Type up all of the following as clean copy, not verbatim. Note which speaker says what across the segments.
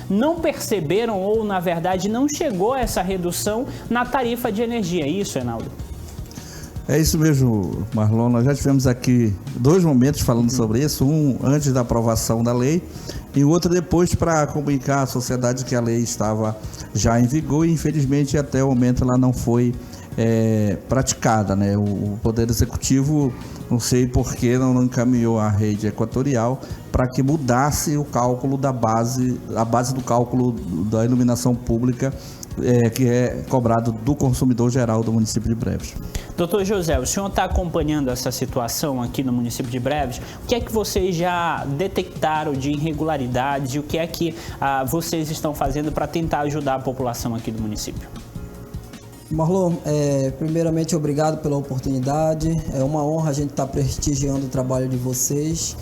Speaker 1: não perceberam ou, na verdade, não chegou a essa redução na tarifa de energia. É isso, Reinaldo?
Speaker 2: É isso mesmo, Marlon. Nós já tivemos aqui 2 momentos falando sobre isso. Um antes da aprovação da lei e o outro depois, para comunicar à sociedade que a lei estava já em vigor e, infelizmente, até o momento ela não foi praticada, né? O Poder Executivo, não sei por que não encaminhou a rede equatorial para que mudasse o cálculo da base, a base do cálculo da iluminação pública, que é cobrado do consumidor geral do município de Breves.
Speaker 1: Doutor José, o senhor está acompanhando essa situação aqui no município de Breves. O que é que vocês já detectaram de irregularidades e o que é que vocês estão fazendo para tentar ajudar a população aqui do município?
Speaker 3: Marlon, primeiramente obrigado pela oportunidade. É uma honra a gente estar prestigiando o trabalho de vocês.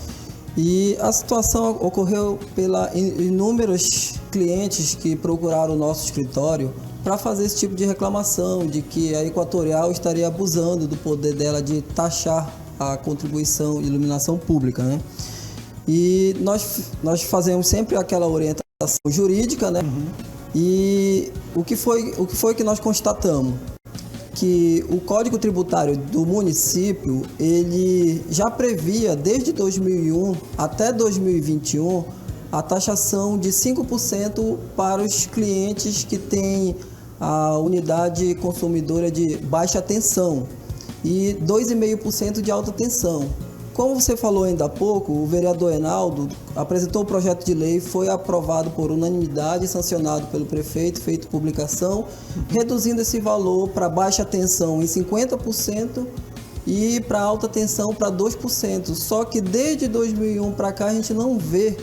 Speaker 3: E a situação ocorreu pela inúmeros clientes que procuraram o nosso escritório para fazer esse tipo de reclamação, de que a Equatorial estaria abusando do poder dela de taxar a contribuição de iluminação pública, né? E nós fazemos sempre aquela orientação jurídica, né? E o que foi que nós constatamos? Que o Código Tributário do município, ele já previa desde 2001 até 2021 a taxação de 5% para os clientes que têm a unidade consumidora de baixa tensão e 2,5% de alta tensão. Como você falou ainda há pouco, o vereador Reinaldo apresentou o projeto de lei, foi aprovado por unanimidade, sancionado pelo prefeito, feito publicação, reduzindo esse valor para baixa tensão em 50% e para alta tensão para 2%. Só que desde 2001 para cá a gente não vê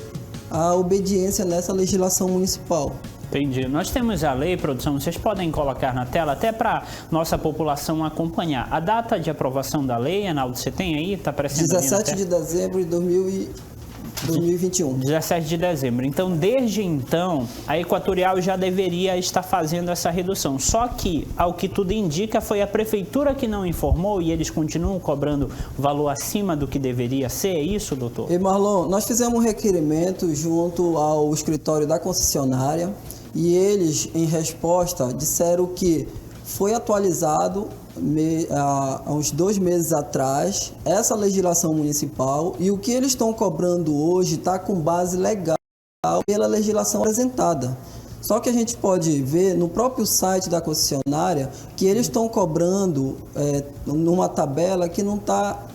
Speaker 3: a obediência nessa legislação municipal.
Speaker 1: Entendi. Nós temos a lei, produção, vocês podem colocar na tela até para nossa população acompanhar. A data de aprovação da lei, Reinaldo, você tem aí? Está aparecendo
Speaker 3: 17 de dezembro de 2021.
Speaker 1: 17 de dezembro. Então, desde então, a Equatorial já deveria estar fazendo essa redução. Só que, ao que tudo indica, foi a prefeitura que não informou e eles continuam cobrando valor acima do que deveria ser. É isso, doutor?
Speaker 3: E Marlon, nós fizemos um requerimento junto ao escritório da concessionária e eles, em resposta, disseram que foi atualizado há uns 2 meses atrás essa legislação municipal e o que eles estão cobrando hoje está com base legal pela legislação apresentada. Só que a gente pode ver no próprio site da concessionária que eles estão cobrando numa tabela que não está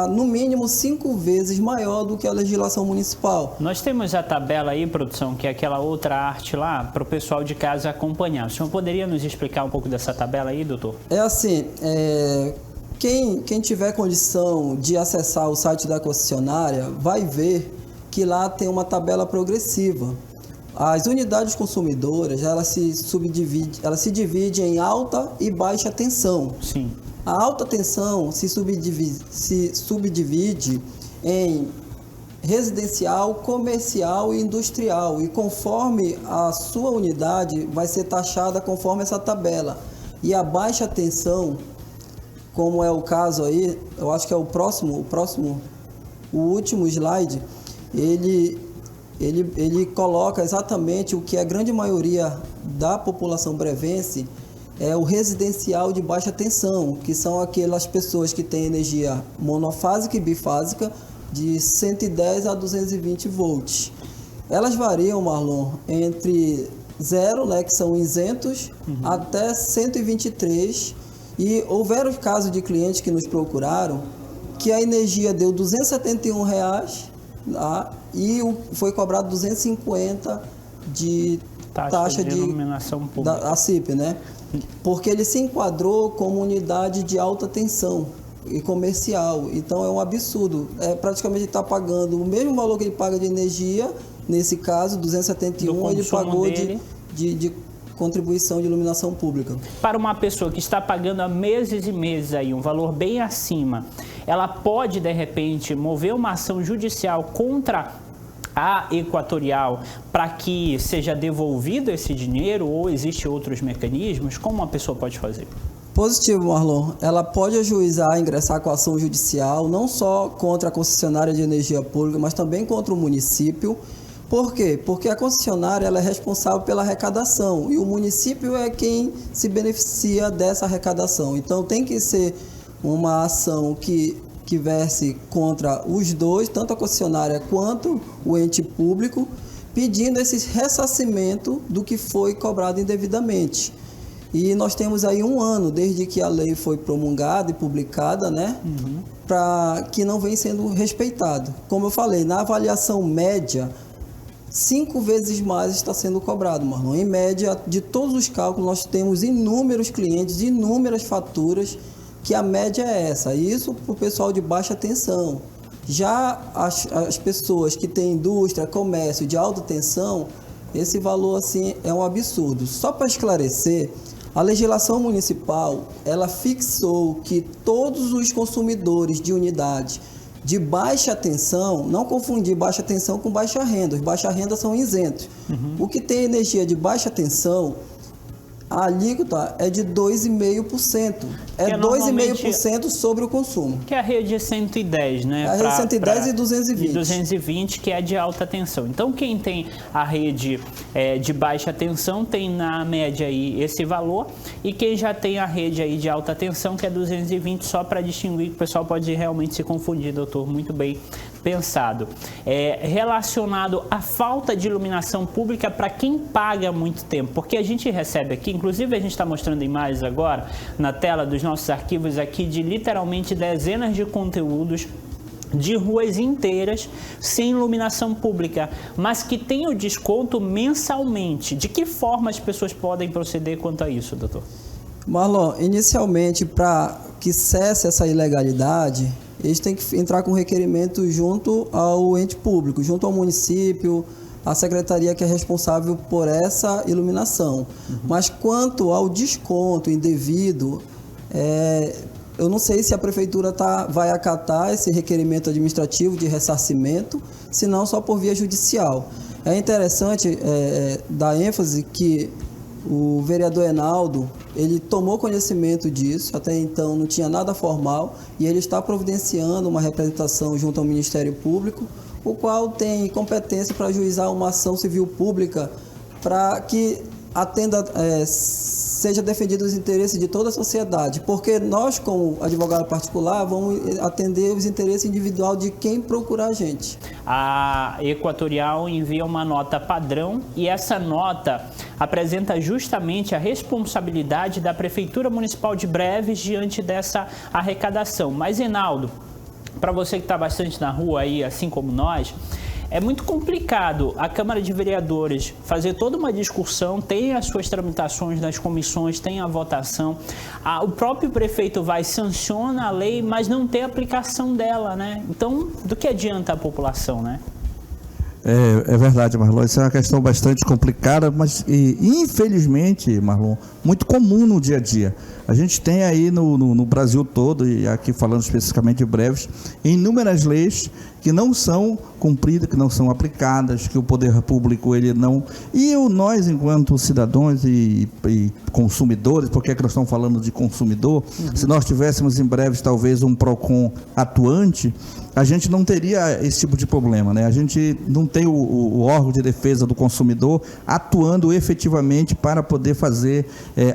Speaker 3: no mínimo 5 vezes maior do que a legislação municipal.
Speaker 1: Nós temos a tabela aí, produção, que é aquela outra arte lá, para o pessoal de casa acompanhar. O senhor poderia nos explicar um pouco dessa tabela aí, doutor?
Speaker 3: É assim, quem tiver condição de acessar o site da concessionária vai ver que lá tem uma tabela progressiva. As unidades consumidoras, elas se dividem em alta e baixa tensão.
Speaker 1: Sim.
Speaker 3: A alta tensão se subdivide em residencial, comercial e industrial. E conforme a sua unidade vai ser taxada conforme essa tabela. E a baixa tensão, como é o caso aí, eu acho que é o último slide, ele coloca exatamente o que a grande maioria da população brevense é o residencial de baixa tensão, que são aquelas pessoas que têm energia monofásica e bifásica de 110 a 220 volts. Elas variam, Marlon, entre 0, né, que são isentos, até 123. E houveram casos de clientes que nos procuraram que a energia deu R$ 271 e foi cobrado 250 de taxa de
Speaker 1: iluminação pública.
Speaker 3: A CIP, né? Porque ele se enquadrou como unidade de alta tensão e comercial. Então é um absurdo. Praticamente está pagando o mesmo valor que ele paga de energia, nesse caso, 271, ele pagou de contribuição de iluminação pública.
Speaker 1: Para uma pessoa que está pagando há meses e meses aí um valor bem acima, ela pode, de repente, mover uma ação judicial contra a Equatorial para que seja devolvido esse dinheiro ou existem outros mecanismos? Como uma pessoa pode fazer?
Speaker 3: Positivo, Marlon. Ela pode ajuizar, ingressar com ação judicial, não só contra a concessionária de energia pública, mas também contra o município. Por quê? Porque a concessionária ela é responsável pela arrecadação e o município é quem se beneficia dessa arrecadação. Então tem que ser uma ação que verse contra os dois, tanto a concessionária quanto o ente público, pedindo esse ressarcimento do que foi cobrado indevidamente. E nós temos aí 1 ano desde que a lei foi promulgada e publicada, né? Para que não vem sendo respeitado. Como eu falei, na avaliação média, 5 vezes mais está sendo cobrado, Marlon. Em média, de todos os cálculos, nós temos inúmeros clientes, inúmeras faturas, que a média é essa. Isso para o pessoal de baixa tensão. Já as pessoas que têm indústria, comércio de alta tensão, esse valor assim é um absurdo. Só para esclarecer, a legislação municipal, ela fixou que todos os consumidores de unidade de baixa tensão, não confundir baixa tensão com baixa renda, os baixa renda são isentos. O que tem energia de baixa tensão, a alíquota é de 2,5%. É 2,5% sobre o consumo.
Speaker 1: Que é a rede 110, né?
Speaker 3: A rede 110 e 220.
Speaker 1: E 220, que é de alta tensão. Então, quem tem a rede de baixa tensão tem, na média, aí esse valor. E quem já tem a rede aí de alta tensão, que é 220, só para distinguir, que o pessoal pode realmente se confundir, doutor. Muito bem pensado. Relacionado à falta de iluminação pública para quem paga muito tempo. Porque a gente recebe aqui, inclusive a gente está mostrando imagens agora na tela dos nossos arquivos aqui de literalmente dezenas de conteúdos de ruas inteiras sem iluminação pública, mas que tem o desconto mensalmente. De que forma as pessoas podem proceder quanto a isso, doutor?
Speaker 3: Marlon, inicialmente, para que cesse essa ilegalidade, eles têm que entrar com requerimento junto ao ente público, junto ao município, a secretaria que é responsável por essa iluminação. Mas quanto ao desconto indevido, eu não sei se a prefeitura vai acatar esse requerimento administrativo de ressarcimento, se não só por via judicial. É interessante dar ênfase que o vereador Enaldo, ele tomou conhecimento disso, até então não tinha nada formal, e ele está providenciando uma representação junto ao Ministério Público, o qual tem competência para ajuizar uma ação civil pública para que seja defendido os interesses de toda a sociedade, porque nós, como advogado particular, vamos atender os interesses individuais de quem procurar a gente.
Speaker 1: A Equatorial envia uma nota padrão e essa nota apresenta justamente a responsabilidade da Prefeitura Municipal de Breves diante dessa arrecadação. Mas, Enaldo, para você que está bastante na rua aí, assim como nós, é muito complicado a Câmara de Vereadores fazer toda uma discussão, tem as suas tramitações nas comissões, tem a votação, o próprio prefeito vai, sanciona a lei, mas não tem aplicação dela, né? Então, do que adianta a população, né?
Speaker 2: É verdade, Marlon, isso é uma questão bastante complicada, mas infelizmente, Marlon, muito comum no dia a dia. A gente tem aí no Brasil todo, e aqui falando especificamente de Breves, inúmeras leis que não são cumpridas, que não são aplicadas, que o poder público ele não... E nós, enquanto cidadãos e consumidores, porque é que nós estamos falando de consumidor, se nós tivéssemos em Breves talvez um PROCON atuante, a gente não teria esse tipo de problema, né? A gente não tem o órgão de defesa do consumidor atuando efetivamente para poder fazer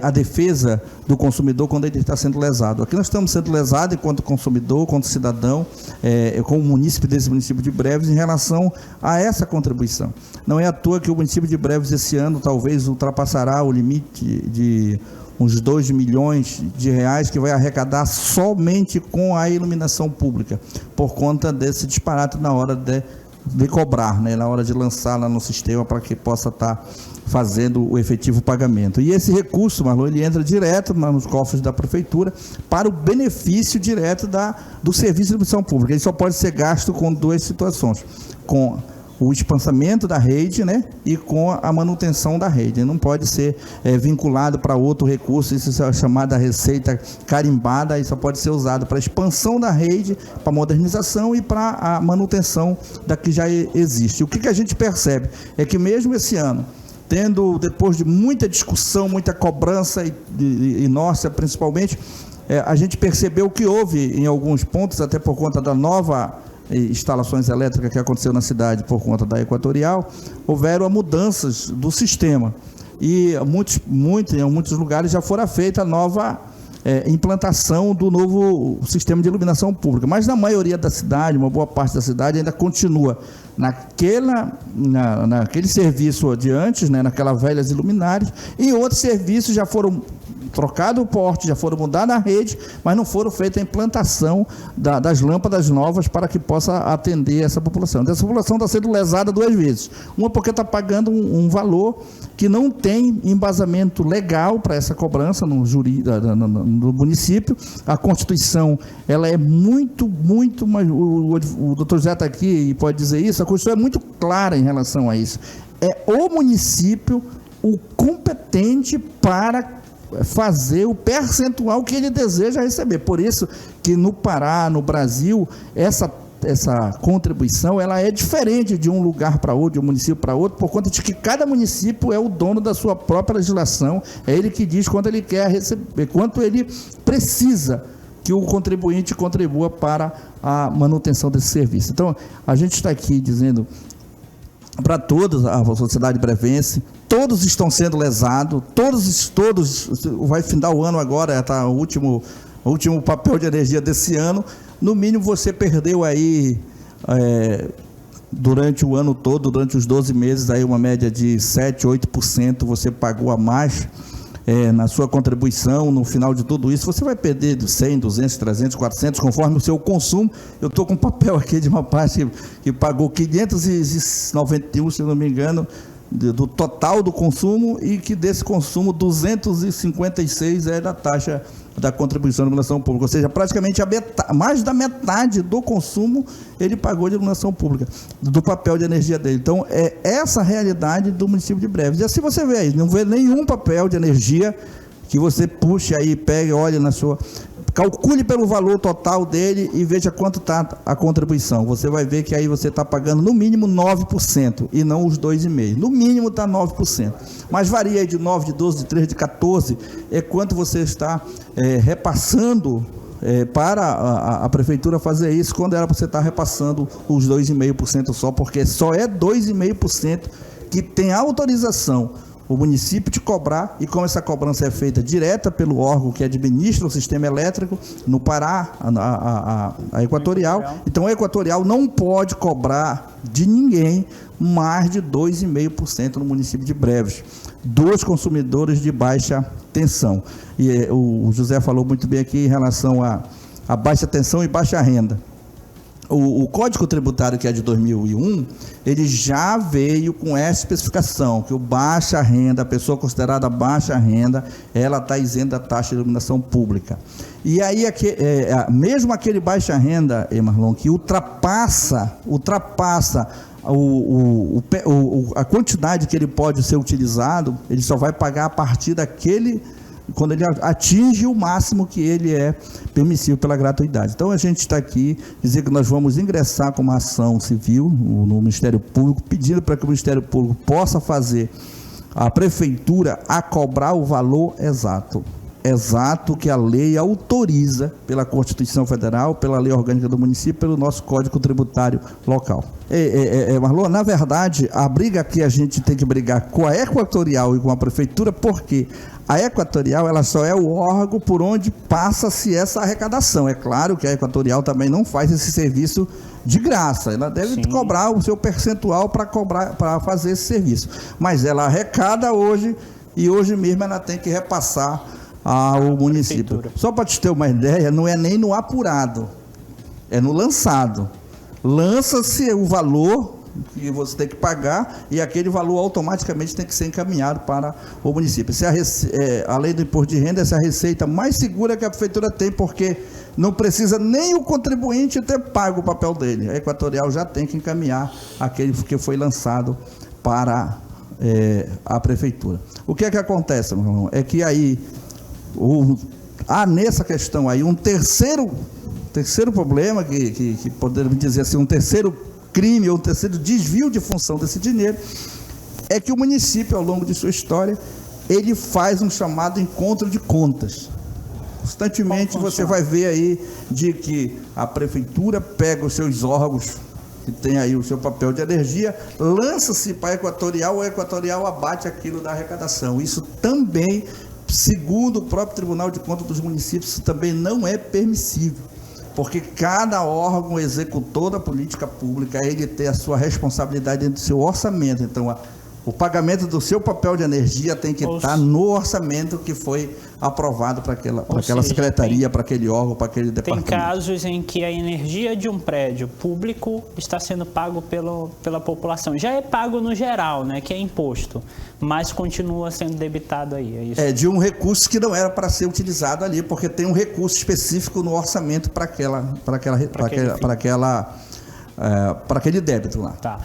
Speaker 2: a defesa do consumidor quando ele está sendo lesado. Aqui nós estamos sendo lesados enquanto consumidor, enquanto cidadão, como munícipe desse município de Breves, em relação a essa contribuição. Não é à toa que o município de Breves esse ano talvez ultrapassará o limite de uns 2 milhões de reais que vai arrecadar somente com a iluminação pública, por conta desse disparate na hora de cobrar, né, na hora de lançar lá no sistema para que possa estar fazendo o efetivo pagamento. E esse recurso, Marlon, ele entra direto nos cofres da prefeitura para o benefício direto do serviço de iluminação pública. Ele só pode ser gasto com 2 situações, com o espaçamento da rede, né, e com a manutenção da rede. Ele não pode ser vinculado para outro recurso, isso é chamada receita carimbada, isso só pode ser usado para a expansão da rede, para a modernização e para a manutenção da que já existe. O que a gente percebe é que mesmo esse ano, depois de muita discussão, muita cobrança e nossa principalmente, a gente percebeu que houve em alguns pontos, até por conta da nova instalações elétricas que aconteceu na cidade por conta da Equatorial, houveram mudanças do sistema. E em muitos lugares já fora feita a nova implantação do novo sistema de iluminação pública. Mas na maioria da cidade, uma boa parte da cidade ainda continua naquele serviço de antes, né, naquela velhas iluminárias, e outros serviços já foram trocado o porte, já foram mudar a rede, mas não foram feita a implantação das lâmpadas novas para que possa atender essa população. Então, essa população está sendo lesada duas vezes. Uma porque está pagando um valor que não tem embasamento legal para essa cobrança no município. A Constituição, ela é muito, mas o doutor Zé está aqui e pode dizer isso, a Constituição é muito clara em relação a isso. É o município o competente para fazer o percentual que ele deseja receber. Por isso que no Pará, no Brasil, essa contribuição ela é diferente de um lugar para outro, de um município para outro, por conta de que cada município é o dono da sua própria legislação, é ele que diz quanto ele quer receber, quanto ele precisa que o contribuinte contribua para a manutenção desse serviço. Então, a gente está aqui dizendo para todos, a sociedade brevense, todos estão sendo lesados, todos, vai findar o ano agora, está o último papel de energia desse ano, no mínimo você perdeu aí, durante o ano todo, durante os 12 meses, aí uma média de 7%, 8% você pagou a mais na sua contribuição. No final de tudo isso, você vai perder de 100, 200, 300, 400, conforme o seu consumo. Eu estou com um papel aqui de uma parte que pagou 591, se não me engano, do total do consumo, e que desse consumo 256 é da taxa da contribuição de iluminação pública, ou seja, praticamente mais da metade do consumo ele pagou de iluminação pública, do papel de energia dele. Então, é essa a realidade do município de Breves. E assim você vê aí, não vê nenhum papel de energia que você puxe aí, pegue, olhe na sua... Calcule pelo valor total dele e veja quanto está a contribuição. Você vai ver que aí você está pagando no mínimo 9% e não os 2,5%. No mínimo está 9%. Mas varia aí de 9%, de 12%, de 13%, de 14%. É quanto você está repassando para a prefeitura fazer isso, quando era para você estar repassando os 2,5% só, porque só é 2,5% que tem autorização o município de cobrar, e como essa cobrança é feita direta pelo órgão que administra o sistema elétrico, no Pará, a Equatorial, então a Equatorial não pode cobrar de ninguém mais de 2,5% no município de Breves, dos consumidores de baixa tensão. E o José falou muito bem aqui em relação a baixa tensão e baixa renda. O Código Tributário, que é de 2001, ele já veio com essa especificação, que o baixa renda, a pessoa considerada baixa renda, ela está isenta da taxa de iluminação pública. E aí, mesmo aquele baixa renda, Marlon, que ultrapassa a quantidade que ele pode ser utilizado, ele só vai pagar a partir daquele... quando ele atinge o máximo que ele é permissível pela gratuidade. Então, a gente está aqui, dizer que nós vamos ingressar com uma ação civil no Ministério Público, pedindo para que o Ministério Público possa fazer a Prefeitura a cobrar o valor exato que a lei autoriza pela Constituição Federal, pela Lei Orgânica do Município, pelo nosso Código Tributário local. Marlon, na verdade, a briga que a gente tem que brigar com a Equatorial e com a Prefeitura, porque a Equatorial, ela só é o órgão por onde passa-se essa arrecadação. É claro que a Equatorial também não faz esse serviço de graça, ela deve cobrar o seu percentual para fazer esse serviço. Mas ela arrecada hoje, e hoje mesmo ela tem que repassar ao município. Só para te ter uma ideia, não é nem no apurado, é no lançado. Lança-se o valor que você tem que pagar, e aquele valor automaticamente tem que ser encaminhado para o município. Além do imposto de renda, essa é a receita mais segura que a prefeitura tem, porque não precisa nem o contribuinte ter pago o papel dele. A Equatorial já tem que encaminhar aquele que foi lançado para a prefeitura. O que é que acontece, meu irmão? É que aí há nessa questão aí um terceiro problema, que podemos dizer assim, um terceiro crime ou um terceiro desvio de função desse dinheiro, é que o município, ao longo de sua história, ele faz um chamado encontro de contas. Constantemente você vai ver aí de que a prefeitura pega os seus órgãos, que tem aí o seu papel de energia, lança-se para a Equatorial, o Equatorial abate aquilo da arrecadação. Isso também, segundo o próprio Tribunal de Contas dos Municípios, isso também não é permissível, porque cada órgão executor da política pública, ele tem a sua responsabilidade dentro do seu orçamento. Então, o pagamento do seu papel de energia tem que estar no orçamento que foi aprovado para aquela secretaria, para aquele órgão, para aquele departamento.
Speaker 1: Tem casos em que a energia de um prédio público está sendo pago pela população. Já é pago no geral, né, que é imposto, mas continua sendo debitado aí. É isso?
Speaker 2: De um recurso que não era para ser utilizado ali, porque tem um recurso específico no orçamento para aquele débito lá.
Speaker 1: Tá.